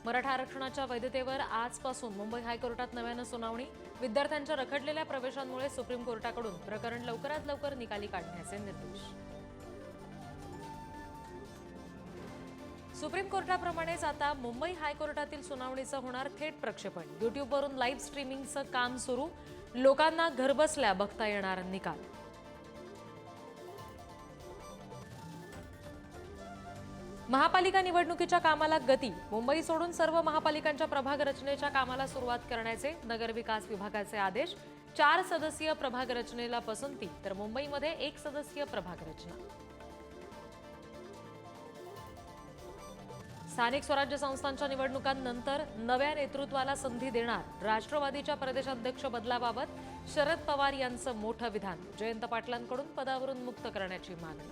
मराठा आरक्षणाच्या वैधतेवर आजपासून मुंबई हायकोर्टात नव्यानं सुनावणी। विद्यार्थ्यांच्या रखडलेल्या प्रवेशांमुळे सुप्रीम कोर्टाकडून प्रकरण लवकरात लवकर निकाली काढण्याचे निर्देश। सुप्रीम कोर्टाप्रमाणेच आता मुंबई हायकोर्टातील सुनावणीचं होणार थेट प्रक्षेपण। यूट्यूबवरून लाईव्ह स्ट्रीमिंगचं काम सुरू। लोकांना घरबसल्या बघता येणार निकाल। महापालिका निवडणुकीच्या कामाला गती। मुंबई सोडून सर्व महापालिकांच्या प्रभाग रचनेच्या कामाला सुरुवात करण्याचे नगरविकास विभागाचे आदेश। 4 सदस्यीय प्रभाग रचनेला पसंती, तर मुंबईमध्ये 1 सदस्यीय प्रभाग रचना। स्थानिक स्वराज्य संस्थांच्या निवडणुकांनंतर नव्या नेतृत्वाला संधी देणार। राष्ट्रवादीच्या प्रदेशाध्यक्ष बदलाबाबत शरद पवार यांचं मोठं विधान। जयंत पाटलांकडून पदावरून मुक्त करण्याची मागणी।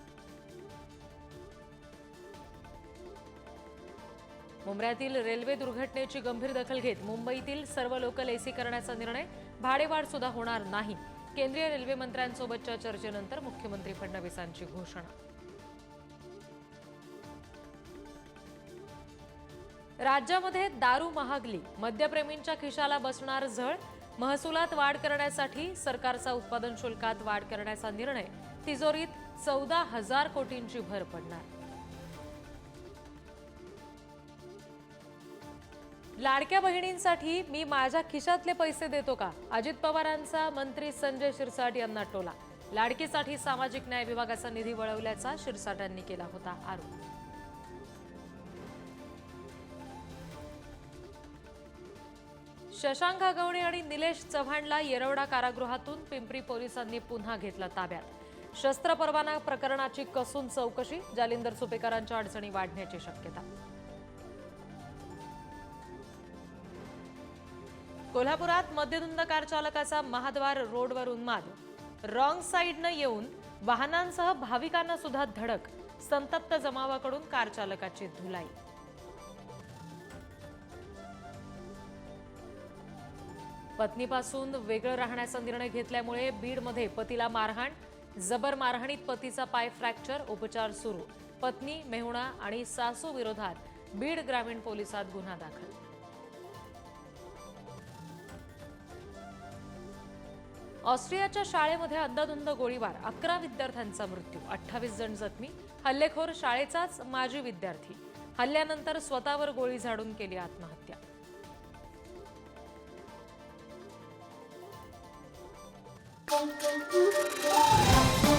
मुंबईतील रेल्वे दुर्घटनेची गंभीर दखल घेत मुंबईतील सर्व लोकल एसी करण्याचा निर्णय। भाडेवाढ सुद्धा होणार नाही। केंद्रीय रेल्वे मंत्र्यांसोबतच्या चर्चेनंतर मुख्यमंत्री फडणवीसांची घोषणा। राज्यामध्ये दारू महागली। मद्यप्रेमींच्या खिशाला बसणार झळ। महसुलात वाढ करण्यासाठी सरकारचा उत्पादन शुल्कात वाढ करण्याचा निर्णय। तिजोरीत 14,000 कोटींची भर पडणार। लाडक्या बहिणींसाठी मी माझ्या खिशातले पैसे देतो का? अजित पवारांचा मंत्री संजय शिरसाट यांना टोला। लाडकीसाठी सामाजिक न्याय विभागाचा निधी वळवल्याचा शिरसाट यांनी केला होता आरोप। शशांक हगवणे आणि निलेश चव्हाणला येरवडा कारागृहातून पिंपरी पोलिसांनी पुन्हा घेतला ताब्यात। शस्त्र परवाना प्रकरणाची कसून चौकशी। जालिंदर सुपेकरांच्या अडचणी वाढण्याची शक्यता। कोल्हापुरात मद्यधुंद कार चालकाचा महाद्वार रोडवर उन्माद। रॉंग साईडनं येऊन वाहनांसह भाविकांना सुद्धा धडक। संतप्त जमावाकडून कार चालकाची धुलाई। पत्नीपासून वेगळं राहण्याचा निर्णय घेतल्यामुळे बीडमध्ये पतीला मारहाण। जबर मारहाणीत पतीचा पाय फ्रॅक्चर, उपचार सुरू। पत्नी, मेहुणा आणि सासू विरोधात बीड ग्रामीण पोलिसात गुन्हा दाखल। ऑस्ट्रियाच्या शाळेमध्ये अंधाधुंद गोळीबार। 11 विद्यार्थ्यांचा मृत्यू, 28 जण जखमी। हल्लेखोर शाळेचाच माजी विद्यार्थी। हल्ल्यानंतर स्वतःवर गोळी झाडून केली आत्महत्या। Thank you.